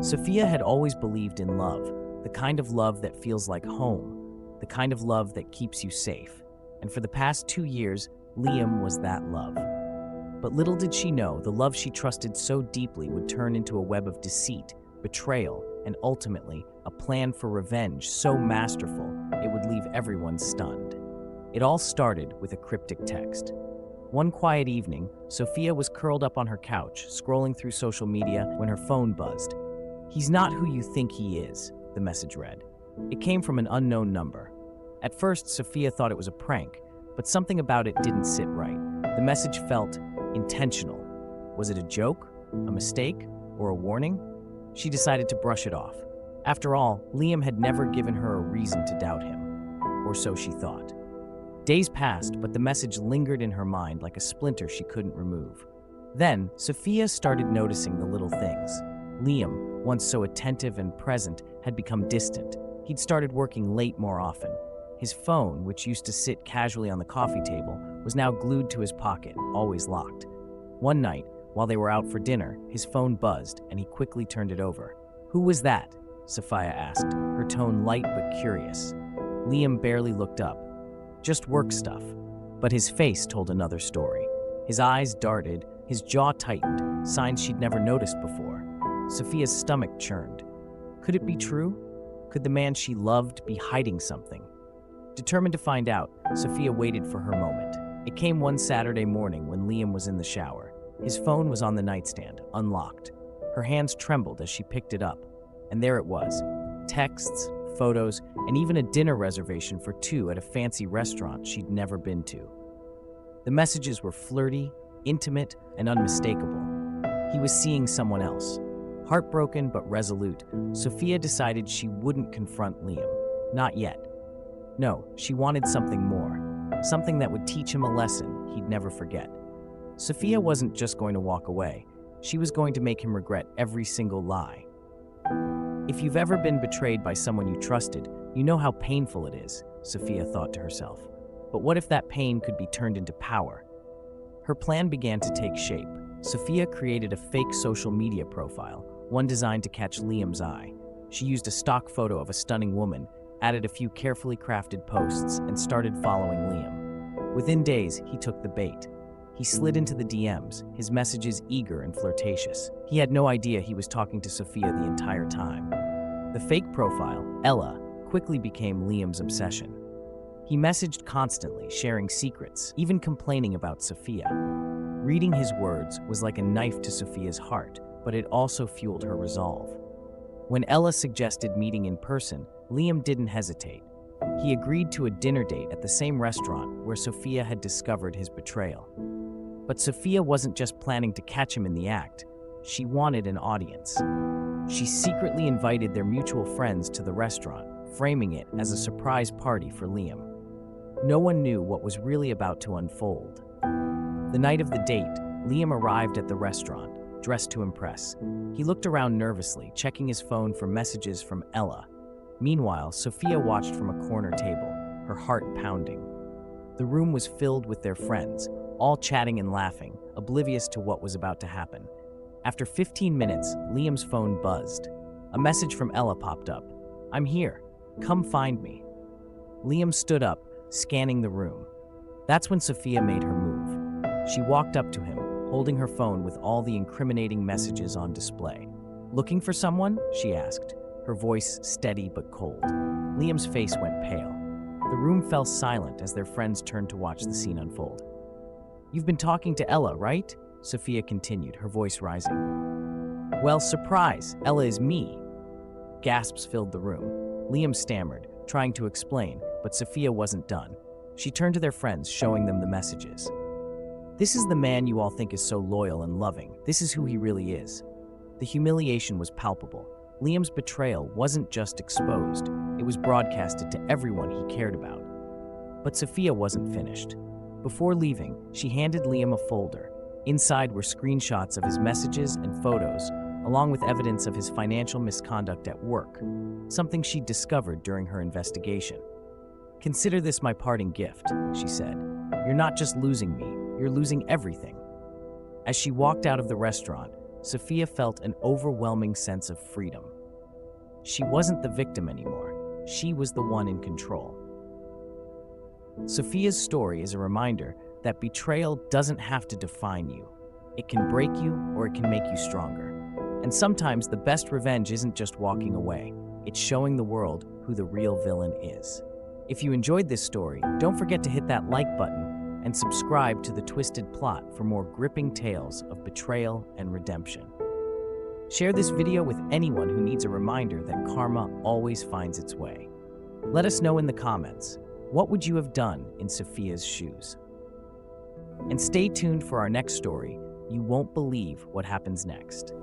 Sophia had always believed in love, the kind of love that feels like home, the kind of love that keeps you safe. And for the past 2 years, Liam was that love. But little did she know, the love she trusted so deeply would turn into a web of deceit, betrayal, and ultimately, a plan for revenge so masterful it would leave everyone stunned. It all started with a cryptic text. One quiet evening, Sophia was curled up on her couch, scrolling through social media when her phone buzzed. "He's not who you think he is," the message read. It came from an unknown number. At first, Sophia thought it was a prank, but something about it didn't sit right. The message felt intentional. Was it a joke, a mistake, or a warning? She decided to brush it off. After all, Liam had never given her a reason to doubt him, or so she thought. Days passed, but the message lingered in her mind like a splinter she couldn't remove. Then, Sophia started noticing the little things. Liam, once so attentive and present, had become distant. He'd started working late more often. His phone, which used to sit casually on the coffee table, was now glued to his pocket, always locked. One night, while they were out for dinner, his phone buzzed, and he quickly turned it over. "Who was that?" Sophia asked, her tone light but curious. Liam barely looked up. "Just work stuff." But his face told another story. His eyes darted, his jaw tightened, signs she'd never noticed before. Sophia's stomach churned. Could it be true? Could the man she loved be hiding something? Determined to find out, Sophia waited for her moment. It came one Saturday morning when Liam was in the shower. His phone was on the nightstand, unlocked. Her hands trembled as she picked it up. And there it was. Texts, photos, and even a dinner reservation for two at a fancy restaurant she'd never been to. The messages were flirty, intimate, and unmistakable. He was seeing someone else. Heartbroken but resolute, Sophia decided she wouldn't confront Liam. Not yet. No, she wanted something more. Something that would teach him a lesson he'd never forget. Sophia wasn't just going to walk away. She was going to make him regret every single lie. If you've ever been betrayed by someone you trusted, you know how painful it is, Sophia thought to herself. But what if that pain could be turned into power? Her plan began to take shape. Sophia created a fake social media profile, one designed to catch Liam's eye. She used a stock photo of a stunning woman, added a few carefully crafted posts, and started following Liam. Within days, he took the bait. He slid into the DMs, his messages eager and flirtatious. He had no idea he was talking to Sophia the entire time. The fake profile, Ella, quickly became Liam's obsession. He messaged constantly, sharing secrets, even complaining about Sophia. Reading his words was like a knife to Sophia's heart, but it also fueled her resolve. When Ella suggested meeting in person, Liam didn't hesitate. He agreed to a dinner date at the same restaurant where Sophia had discovered his betrayal. But Sophia wasn't just planning to catch him in the act. She wanted an audience. She secretly invited their mutual friends to the restaurant, framing it as a surprise party for Liam. No one knew what was really about to unfold. The night of the date, Liam arrived at the restaurant, dressed to impress. He looked around nervously, checking his phone for messages from Ella. Meanwhile, Sophia watched from a corner table, her heart pounding. The room was filled with their friends, all chatting and laughing, oblivious to what was about to happen. After 15 minutes, Liam's phone buzzed. A message from Ella popped up. "I'm here. Come find me." Liam stood up, scanning the room. That's when Sophia made her move. She walked up to him, holding her phone with all the incriminating messages on display. "Looking for someone?" she asked, her voice steady but cold. Liam's face went pale. The room fell silent as their friends turned to watch the scene unfold. "You've been talking to Ella, right?" Sophia continued, her voice rising. "Well, surprise, Ella is me." Gasps filled the room. Liam stammered, trying to explain, but Sophia wasn't done. She turned to their friends, showing them the messages. "This is the man you all think is so loyal and loving. This is who he really is." The humiliation was palpable. Liam's betrayal wasn't just exposed, it was broadcasted to everyone he cared about. But Sophia wasn't finished. Before leaving, she handed Liam a folder. Inside were screenshots of his messages and photos, along with evidence of his financial misconduct at work, something she'd discovered during her investigation. "Consider this my parting gift," she said. "You're not just losing me, you're losing everything." As she walked out of the restaurant, Sophia felt an overwhelming sense of freedom. She wasn't the victim anymore. She was the one in control. Sophia's story is a reminder that betrayal doesn't have to define you. It can break you or it can make you stronger. And sometimes the best revenge isn't just walking away. It's showing the world who the real villain is. If you enjoyed this story, don't forget to hit that like button and subscribe to The Twisted Plot for more gripping tales of betrayal and redemption. Share this video with anyone who needs a reminder that karma always finds its way. Let us know in the comments, what would you have done in Sophia's shoes? And stay tuned for our next story. You won't believe what happens next.